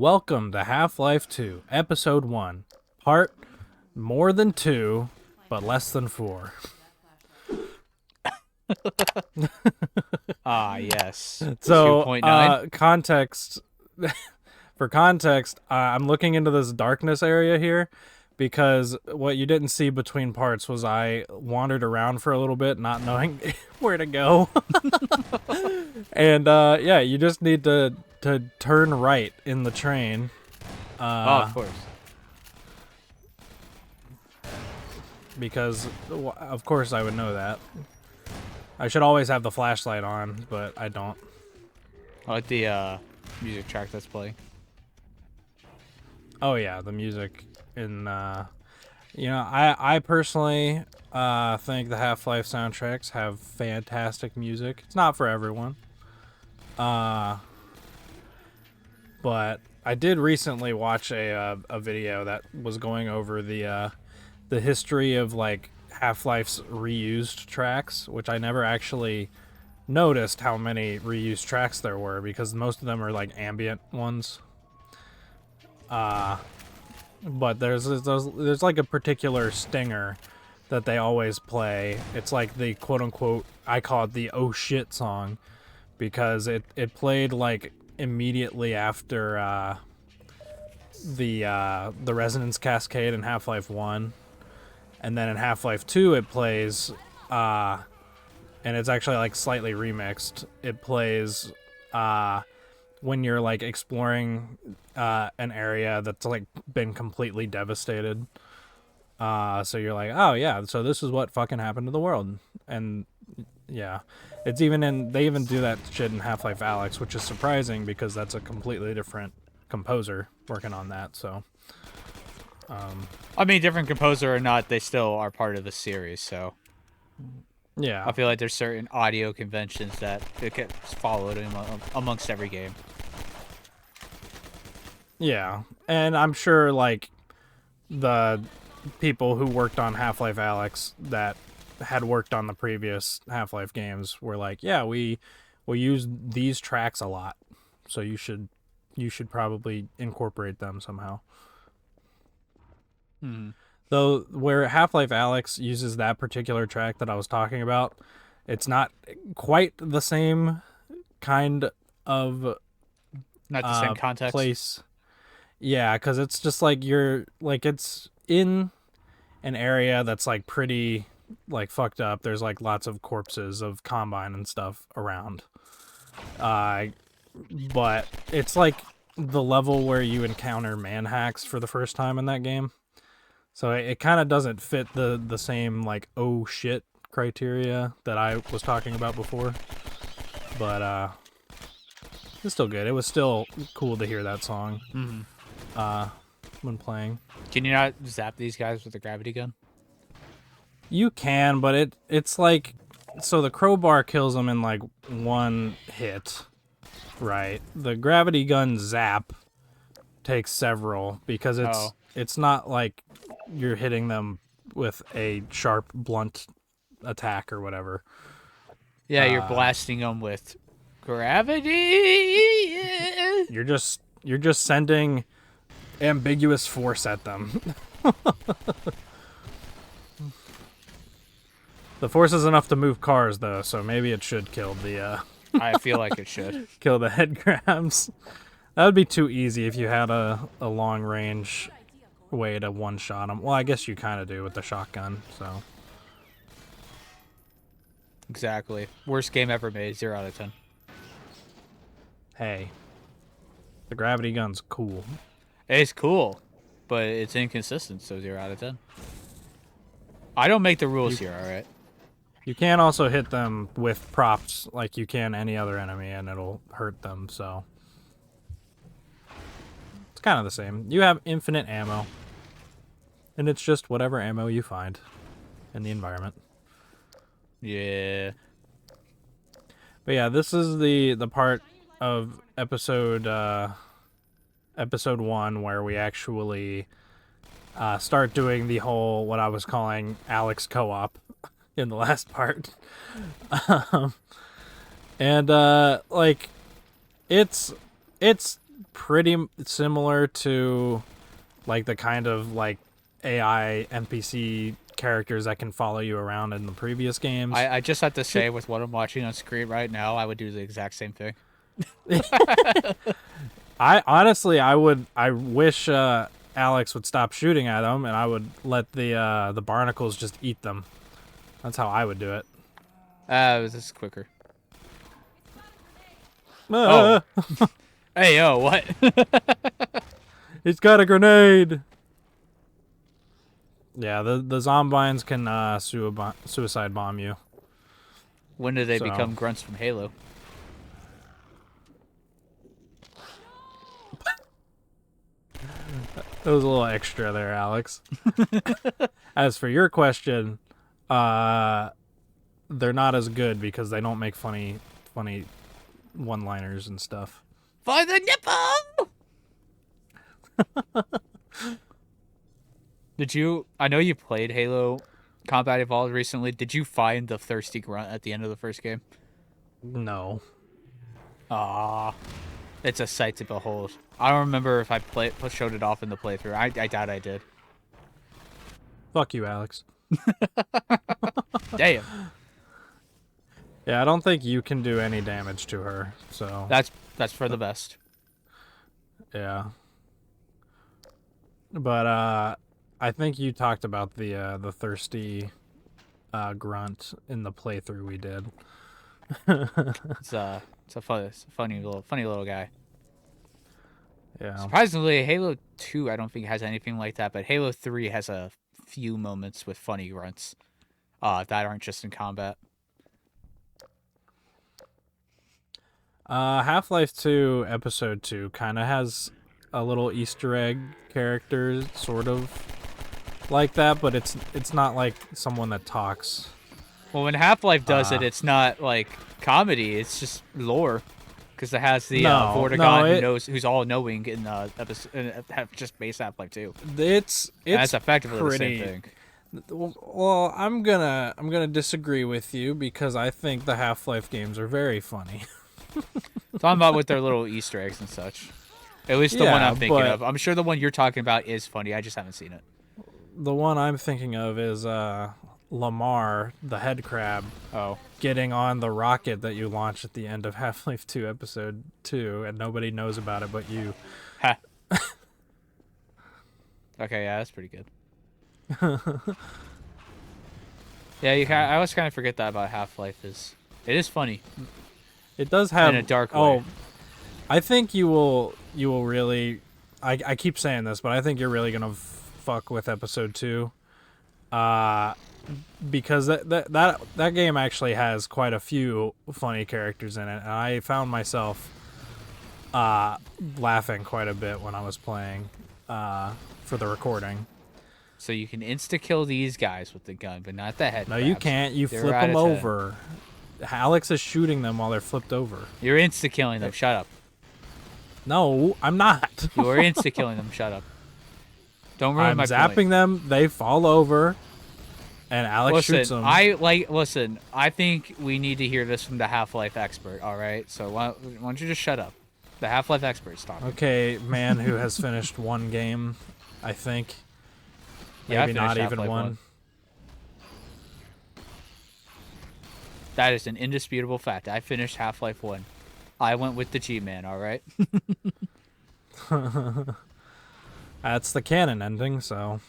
Welcome to Half-Life 2, Episode 1, Part more than 2, but less than 4. Yes. So, 2.9? for context, I'm looking into this darkness area here because what you didn't see between parts was I wandered around for a little bit, not knowing where to go. And, you just need to turn right in the train. Of course. Because, of course, I would know that. I should always have the flashlight on, but I don't. I like the music track that's playing. Oh yeah, the music in I personally think the Half-Life soundtracks have fantastic music. It's not for everyone. But I did recently watch a video that was going over the history of like Half-Life's reused tracks, which I never actually noticed how many reused tracks there were because most of them are like ambient ones. But there's like a particular stinger that they always play. It's like the quote unquote, I call it the oh shit song, because it played like immediately after the Resonance Cascade in Half-Life 1. And then in Half-Life 2 it plays and it's actually like slightly remixed. It plays when you're like exploring an area that's like been completely devastated. So you're like, oh yeah, so this is what fucking happened to the world. And yeah, they even do that shit in Half-Life Alyx, which is surprising because that's a completely different composer working on that. So I mean, different composer or not, they still are part of the series, so yeah, I feel like there's certain audio conventions that it gets followed amongst every game. yeah, and I'm sure like the people who worked on Half-Life Alyx that had worked on the previous Half-Life games were like, yeah, we use these tracks a lot, so you should probably incorporate them somehow. Though where Half-Life Alyx uses that particular track that I was talking about, it's not quite the same kind of Not the same context. place. Yeah, because it's just like it's in an area that's like pretty like fucked up. There's like lots of corpses of Combine and stuff around. But it's like the level where you encounter man-hacks for the first time in that game. So it kind of doesn't fit the same like oh shit criteria that I was talking about before. But it's still good. It was still cool to hear that song when playing. Can you not zap these guys with a gravity gun? You can, but it's like, so the crowbar kills them in like one hit, right? The gravity gun zap takes several because it's not like you're hitting them with a sharp, blunt attack or whatever. Yeah, you're blasting them with gravity. You're just sending ambiguous force at them. The force is enough to move cars, though, so maybe it should kill the I feel like it should. kill the head grabs. That would be too easy if you had a long range way to one-shot them. Well, I guess you kind of do with the shotgun, so. Exactly. Worst game ever made, 0 out of 10. Hey, the gravity gun's cool. It's cool, but it's inconsistent, so 0 out of 10. I don't make the rules here, alright? You can also hit them with props like you can any other enemy, and it'll hurt them, so. It's kind of the same. You have infinite ammo, and it's just whatever ammo you find in the environment. Yeah. But yeah, this is the part of episode 1 where we actually start doing the whole what I was calling Alyx Co-Op in the last part. And like it's pretty similar to like the kind of like AI NPC characters that can follow you around in the previous games. I just have to say, with what I'm watching on screen right now, I would do the exact same thing. I honestly, I wish Alyx would stop shooting at them, and I would let the barnacles just eat them. That's how I would do it. This is quicker. Oh, Hey, yo, what? he's got a grenade. Yeah, the Zombines can suicide bomb you. When do they So- become grunts from Halo? That was a little extra there, Alex. As for your question, they're not as good because they don't make funny one-liners and stuff. For the nipple! Did you... I know you played Halo Combat Evolved recently. Did you find the thirsty grunt at the end of the first game? No. Ah, it's a sight to behold. I don't remember if I showed it off in the playthrough. I doubt I did. Fuck you, Alex. Damn. Yeah, I don't think you can do any damage to her, so... That's for the best. Yeah. But, I think you talked about the thirsty grunt in the playthrough we did. It's a funny little guy. Yeah. Surprisingly, Halo 2 I don't think has anything like that, but Halo 3 has a few moments with funny grunts that aren't just in combat. Half-Life 2 Episode 2 kind of has a little Easter egg character, sort of like that, but it's not like someone that talks. Well, when Half-Life does it, it's not like comedy; it's just lore, because it has the Vortigaunt who's all knowing in just base Half-Life 2. It's That's effectively pretty, the same thing. Well, I'm gonna disagree with you because I think the Half-Life games are very funny. Talking about with their little Easter eggs and such. At least the one I'm thinking of. I'm sure the one you're talking about is funny. I just haven't seen it. The one I'm thinking of is Lamar, the head crab, getting on the rocket that you launch at the end of Half-Life 2 Episode 2, and nobody knows about it but you. Ha. Okay, yeah, that's pretty good. Yeah, I always kind of forget that about Half-Life. It is funny. It does have in a dark way. Oh, I think you will really. I keep saying this, but I think you're really gonna fuck with Episode 2, because that game actually has quite a few funny characters in it, and I found myself laughing quite a bit when I was playing for the recording. So you can insta-kill these guys with the gun, but not the head No, crabs. you can't. You They're flip out them of 10. over. Alex is shooting them while they're flipped over. You're insta-killing them. Shut up. No, I'm not. You are insta-killing them. Shut up. Don't ruin my I'm zapping point. them. They fall over, and Alex shoots them. Listen, I think we need to hear this from the Half-Life expert, all right? So why don't you just shut up? The Half-Life expert's talking. Okay, man who has finished one game, I think. Yeah, Maybe I not finished even Half-Life one. That is an indisputable fact. I finished Half-Life 1. I went with the G-Man, all right? That's the canon ending, so.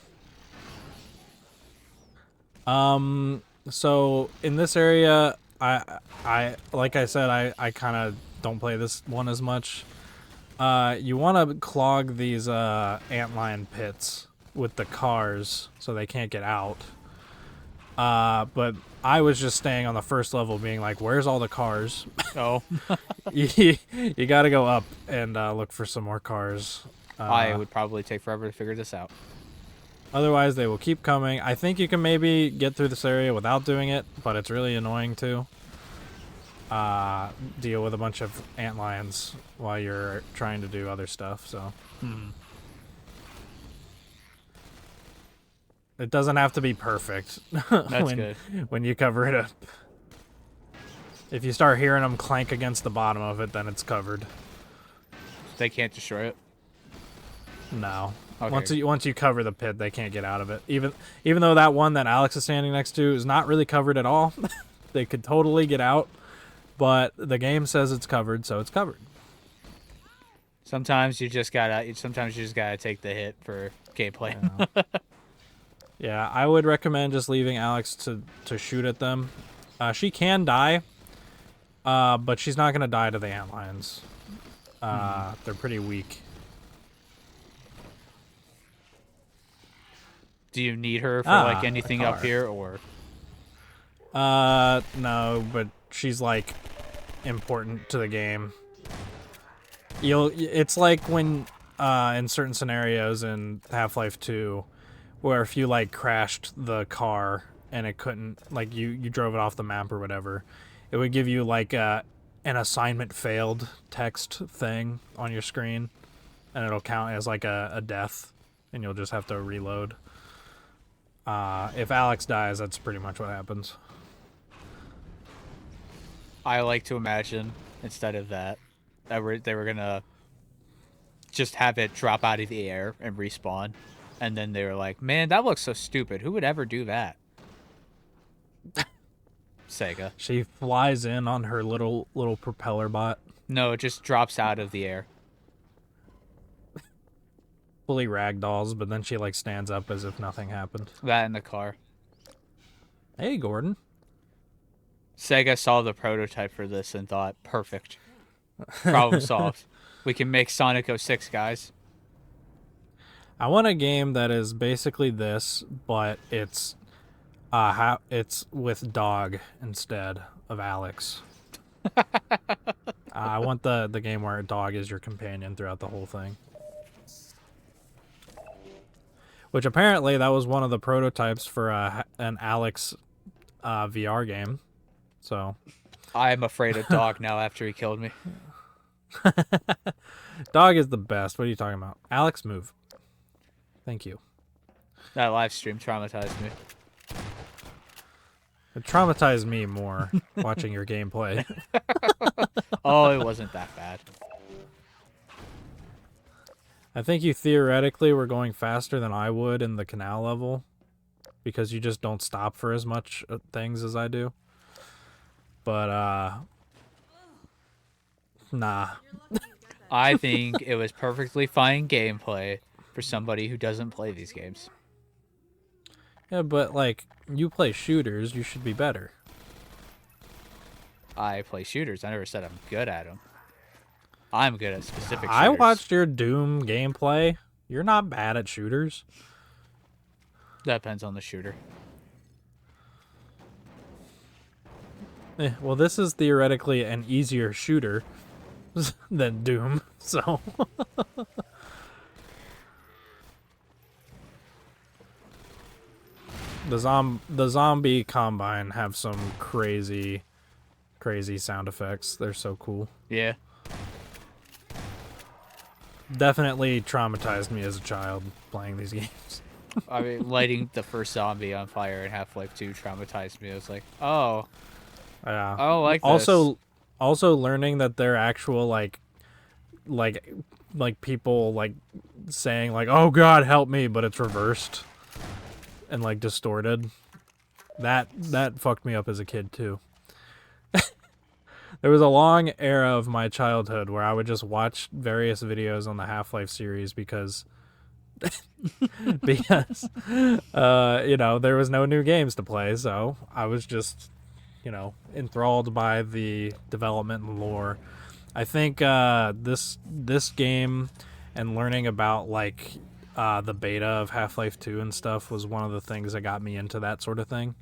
So in this area, I like I said, I kind of don't play this one as much. You want to clog these antlion pits with the cars so they can't get out. But I was just staying on the first level being like, where's all the cars? Oh. you got to go up and look for some more cars. I would probably take forever to figure this out. Otherwise, they will keep coming. I think you can maybe get through this area without doing it, but it's really annoying too. Deal with a bunch of antlions while you're trying to do other stuff, so. It doesn't have to be perfect. That's good. When you cover it up. If you start hearing them clank against the bottom of it, then it's covered. They can't destroy it. No. Okay. Once you cover the pit, they can't get out of it. Even though that one that Alyx is standing next to is not really covered at all, they could totally get out. But the game says it's covered, so it's covered. Sometimes you just gotta take the hit for gameplay. Yeah, I would recommend just leaving Alyx to shoot at them. She can die, but she's not gonna die to the antlions. They're pretty weak. Do you need her for like anything up here, or? No, but she's like important to the game. It's like when in certain scenarios in Half-Life 2 where if you like crashed the car and it couldn't, like you drove it off the map or whatever, it would give you like an assignment failed text thing on your screen, and it'll count as like a death, and you'll just have to reload. If Alyx dies, that's pretty much what happens. I like to imagine instead of that they were gonna just have it drop out of the air and respawn, and then they were like, "Man, that looks so stupid. Who would ever do that?" Sega. She flies in on her little propeller bot. No, it just drops out of the air. Fully ragdolls, but then she like stands up as if nothing happened. That in the car. Hey, Gordon. Sega saw the prototype for this and thought, perfect. Problem solved. We can make Sonic 06, guys. I want a game that is basically this, but it's it's with Dog instead of Alyx. I want the game where Dog is your companion throughout the whole thing. Which apparently that was one of the prototypes for an Alyx VR game. So I'm afraid of Dog now after he killed me. Dog is the best. What are you talking about? Alyx, move. Thank you. That live stream traumatized me. It traumatized me more watching your gameplay. Oh, it wasn't that bad. I think you theoretically were going faster than I would in the canal level because you just don't stop for as much things as I do. But, nah. I think it was perfectly fine gameplay for somebody who doesn't play these games. Yeah, but, like, you play shooters, you should be better. I play shooters. I never said I'm good at them. I'm good at specific shooters. I watched your Doom gameplay. You're not bad at shooters. That depends on the shooter. Well, this is theoretically an easier shooter than Doom, so... The zombie combine have some crazy sound effects. They're so cool. Yeah. Definitely traumatized me as a child playing these games. I mean, lighting the first zombie on fire in Half-Life 2 traumatized me. I was like, oh. Yeah. I don't like this. Also learning that they're actual like people like saying like, "Oh God, help me," but it's reversed and like distorted. That fucked me up as a kid too. There was a long era of my childhood where I would just watch various videos on the Half-Life series because you know, there was no new games to play, so I was just, you know, enthralled by the development and lore. I think this game and learning about like the beta of Half-Life 2 and stuff was one of the things that got me into that sort of thing.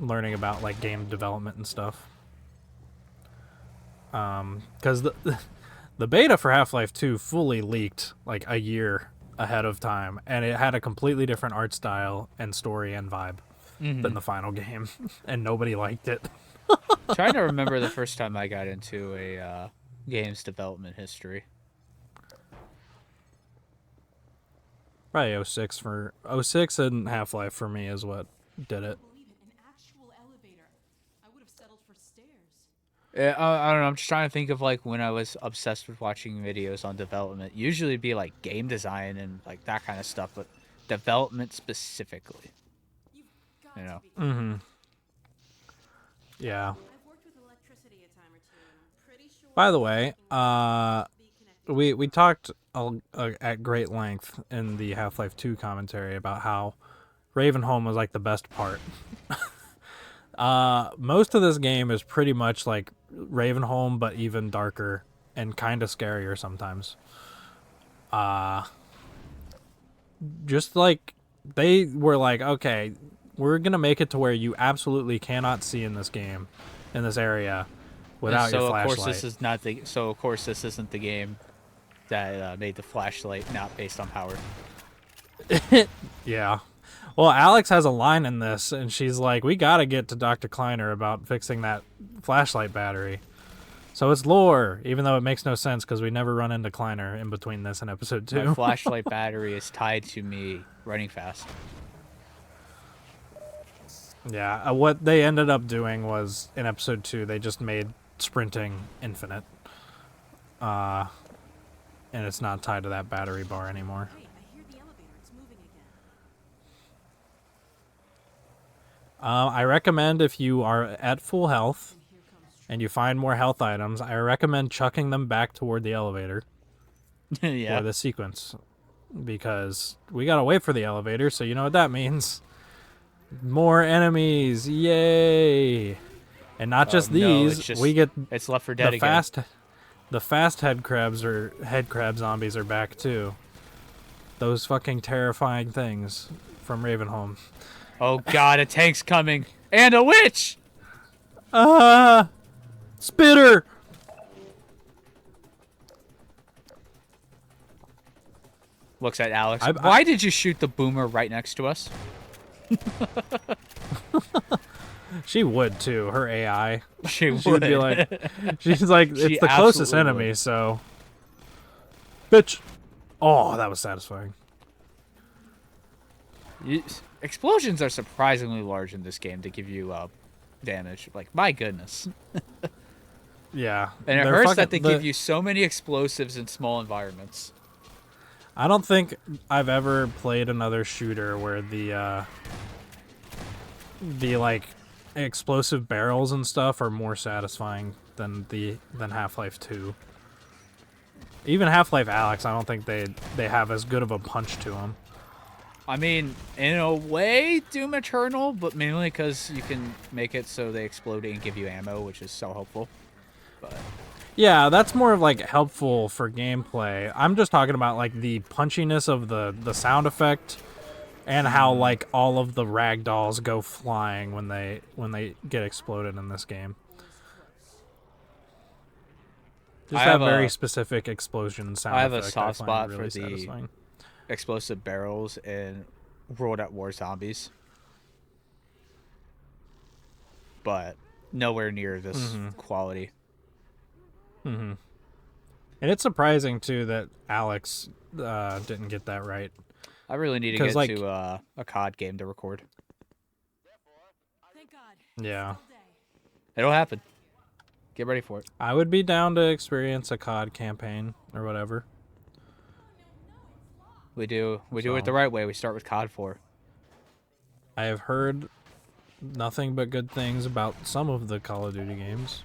Learning about like game development and stuff. Because the beta for Half-Life 2 fully leaked like a year ahead of time, and it had a completely different art style and story and vibe than the final game, and nobody liked it. Trying to remember the first time I got into a game's development history. Probably 06 for 06 and Half-Life for me is what did it. I don't know. I'm just trying to think of like when I was obsessed with watching videos on development. Usually it'd be like game design and like that kind of stuff, but development specifically, you know. Mm-hmm. Yeah. By the way, we talked at great length in the Half-Life 2 commentary about how Ravenholm was like the best part. Most of this game is pretty much like Ravenholm, but even darker and kind of scarier sometimes. Just like they were like, okay, we're gonna make it to where you absolutely cannot see in this game, in this area, without your So of flashlight. course this is not the. So of course this isn't the game that made the flashlight not based on power. Yeah. Well, Alyx has a line in this, and she's like, we gotta get to Dr. Kleiner about fixing that flashlight battery. So it's lore, even though it makes no sense because we never run into Kleiner in between this and episode 2. My flashlight battery is tied to me running fast. Yeah, what they ended up doing was, in episode 2, they just made sprinting infinite. And it's not tied to that battery bar anymore. I recommend if you are at full health and you find more health items, I recommend chucking them back toward the elevator Yeah. for the sequence. Because we gotta wait for the elevator, so you know what that means. More enemies, yay! And not just these, we get it's Left 4 Dead again. The fast head crab zombies are back too. Those fucking terrifying things from Ravenholm. Oh god, a tank's coming. And a witch! Spitter! Looks at Alyx. Why did you shoot the boomer right next to us? She would too, her AI. She would be like, she's like, it's the closest enemy, would. so. Bitch! Oh, that was satisfying. Explosions are surprisingly large in this game to give you damage. Like, my goodness. Yeah. And it hurts that they give you so many explosives in small environments. I don't think I've ever played another shooter where the like explosive barrels and stuff are more satisfying than Half-Life 2. Even Half-Life Alyx, I don't think they have as good of a punch to them. I mean, in a way, Doom Eternal, but mainly because you can make it so they explode and give you ammo, which is so helpful. But yeah, that's more of like helpful for gameplay. I'm just talking about like the punchiness of the sound effect and how like all of the ragdolls go flying when they get exploded in this game. Just have very specific explosion sound effect. I have a soft spot really for satisfying. The explosive barrels in World at War Zombies, but nowhere near this quality. Mm-hmm. And it's surprising too that Alyx didn't get that right. I really need to get to a COD game to record. Yeah. It'll happen. Get ready for it. I would be down to experience a COD campaign or whatever. We do it the right way. We start with COD 4. I have heard nothing but good things about some of the Call of Duty games.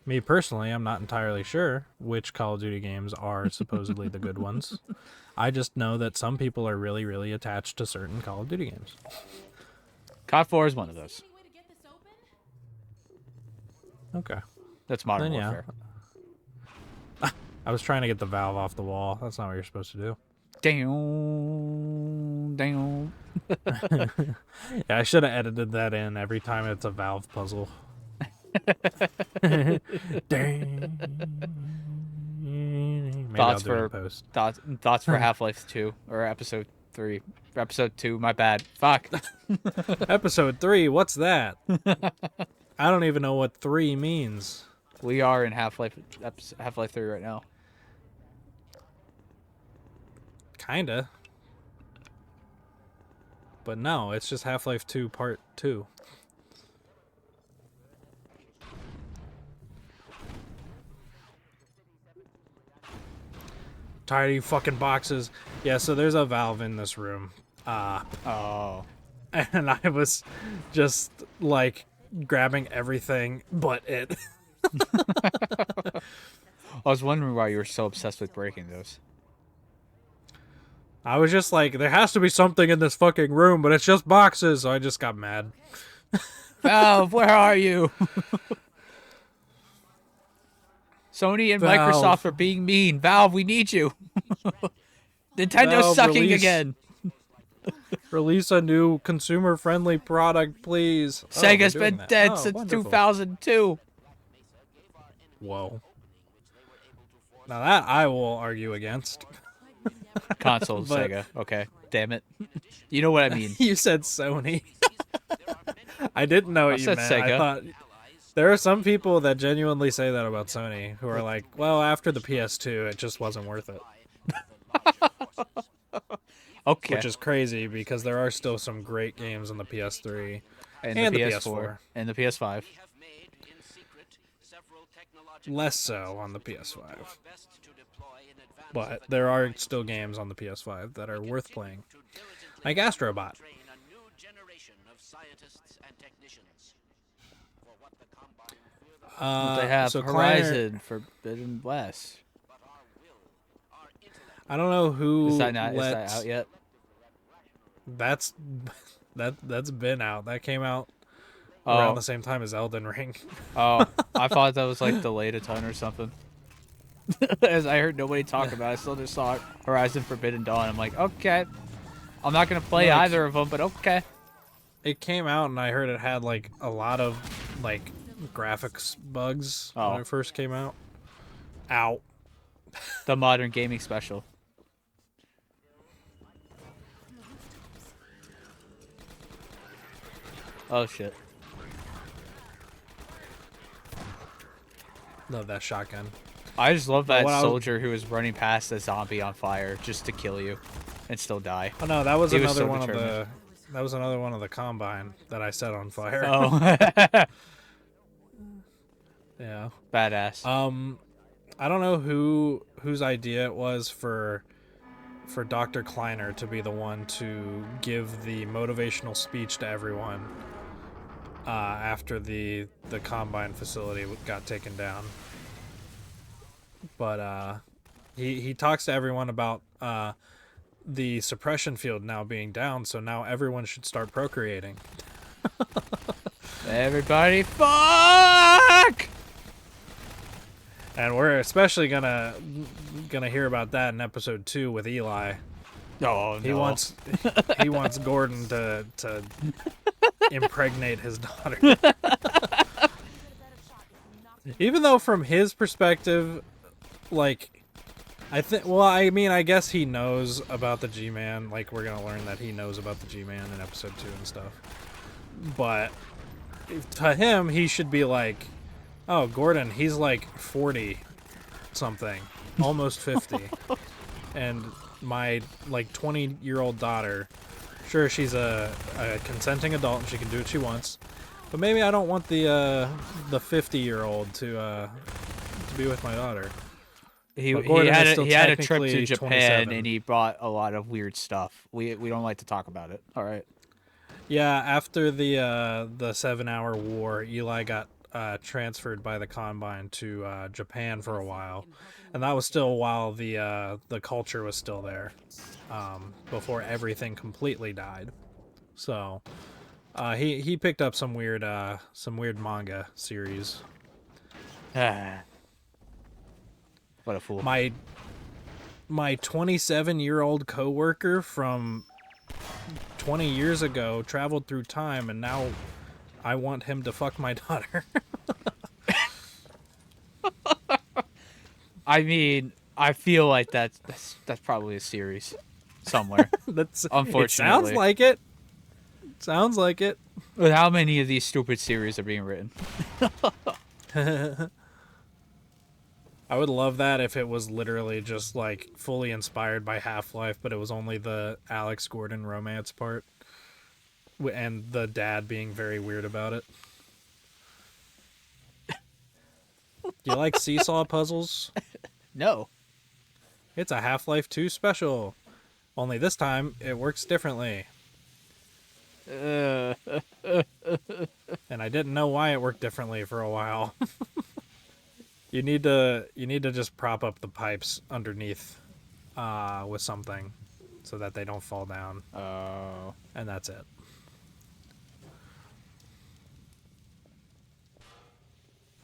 Me personally, I'm not entirely sure which Call of Duty games are supposedly the good ones. I just know that some people are really, really attached to certain Call of Duty games. COD 4 is one of those. Okay. That's Modern Warfare. I was trying to get the valve off the wall. That's not what you're supposed to do. Damn. Yeah, I should have edited that in every time it's a valve puzzle. Thoughts for Half-Life 2 or Episode 3. Episode 2, my bad. Fuck. Episode 3, what's that? I don't even know what 3 means. We are in Half-Life 3 right now. Kinda. But no, it's just Half-Life 2 Part 2. tired of you fucking boxes. Yeah, so there's a valve in this room. Oh. And I was just like grabbing everything but it. I was wondering why you were so obsessed with breaking those. I was just like, there has to be something in this fucking room, but it's just boxes. So I just got mad. Valve, where are you? Sony and Valve. Microsoft are being mean. Valve, we need you. Nintendo's Valve, sucking release- again. Release a new consumer-friendly product, please. Sega's they're doing been that. dead Oh, since wonderful. 2002. Whoa. Now that I will argue against. Consoles, But- Sega. Okay, damn it. You know what I mean. You said Sony. I didn't know what I you said meant. Sega. I thought there are some people that genuinely say that about Sony, who are like, well, after the PS2, it just wasn't worth it. Okay. Which is crazy because there are still some great games on the PS3 and and the the PS4 PS4. and the PS5. Less so on the PS5. But there are still games on the PS5 that are worth playing. Like Astrobot. They have so Horizon Forbidden West. I don't know who Is that not? Is let that out yet? that's been out. That came out Oh, around the same time as Elden Ring. oh, I thought that was like delayed a ton or something. As I heard nobody talk about it, I still just saw Horizon Forbidden Dawn. I'm like, okay. I'm not gonna play Like- either of them, but okay. It came out and I heard it had like a lot of like graphics bugs Oh. when it first came out. Ow. The Modern Gaming Special. Oh shit. Love that shotgun. I just love that what I was- soldier who was running past a zombie on fire just to kill you and still die. Oh no, that was He was another so one of determined. the that was another one of the Combine that I set on fire. Oh. Yeah. Badass. I don't know whose idea it was for Dr. Kleiner to be the one to give the motivational speech to everyone after the Combine facility got taken down. But he talks to everyone about the suppression field now being down, so now everyone should start procreating. Everybody fuck! And we're especially gonna hear about that in episode 2 with Eli. Oh, no. He wants Gordon to impregnate his daughter. Even though from his perspective, like, I guess he knows about the G-Man. Like, we're gonna learn that he knows about the G-Man in episode 2 and stuff. But to him, he should be like, oh, Gordon, he's like 40 something, almost 50. And my like 20-year-old daughter, sure, she's a consenting adult and she can do what she wants, but maybe I don't want the 50-year-old to be with my daughter. He But Gordon had is a, still he had a trip to technically Japan 27. and he brought a lot of weird stuff. We don't like to talk about it. All right. Yeah, after the 7-hour war, Eli got transferred by the Combine to Japan for a while, and that was still while the culture was still there, before everything completely died. So he picked up some weird manga series. What a fool. My 27-year-old coworker from 20 years ago traveled through time, and now I want him to fuck my daughter. I mean, I feel like that's probably a series somewhere. That's Unfortunately. It sounds like it. Sounds like it. But how many of these stupid series are being written? I would love that if it was literally just like fully inspired by Half-Life, but it was only the Alex Gordon romance part, and the dad being very weird about it. Do you like seesaw puzzles? No. It's a Half-Life 2 special. Only this time, it works differently. Uh, And I didn't know why it worked differently for a while. You need to just prop up the pipes underneath with something so that they don't fall down. oh. And that's it.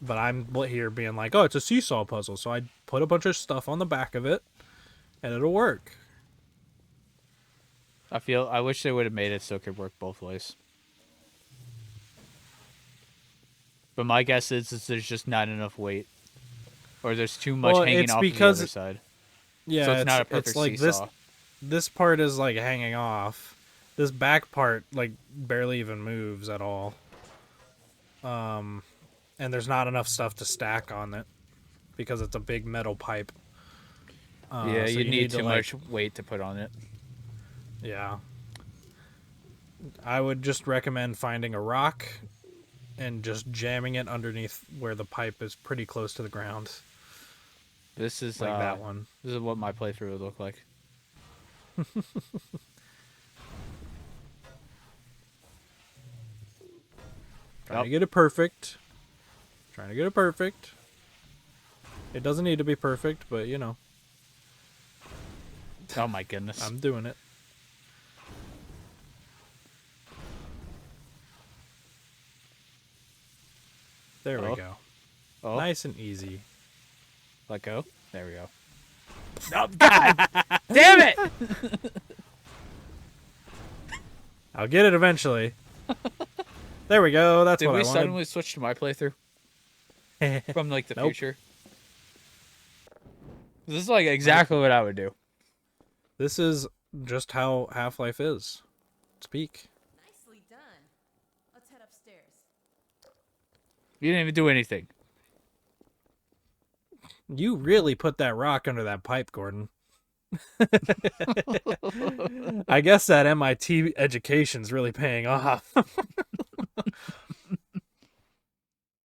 But I'm here being like, oh, it's a seesaw puzzle. So I put a bunch of stuff on the back of it, and it'll work. I wish they would have made it so it could work both ways. But my guess is there's just not enough weight. Or there's too much hanging off the other side. Yeah, So it's not a perfect like seesaw. This part is like hanging off. This back part like barely even moves at all. And there's not enough stuff to stack on it because it's a big metal pipe. Yeah, so you need too to, like, much weight to put on it. Yeah. I would just recommend finding a rock and just jamming it underneath where the pipe is pretty close to the ground. This is like that one. This is what my playthrough would look like. Trying to get it perfect. Trying to get it perfect. It doesn't need to be perfect, but you know. Oh my goodness. I'm doing it. There we go. Oh, Nice and easy. let go. There we go. Oh, God! Damn it! I'll get it eventually. There we go. That's Did what I we wanted. suddenly switch to my playthrough? From, like, the Nope. future? This is, like, exactly what I would do. This is just how Half-Life is. Speak. Nicely done. Let's head upstairs. You didn't even do anything. You really put that rock under that pipe, Gordon. I guess that MIT education's really paying off.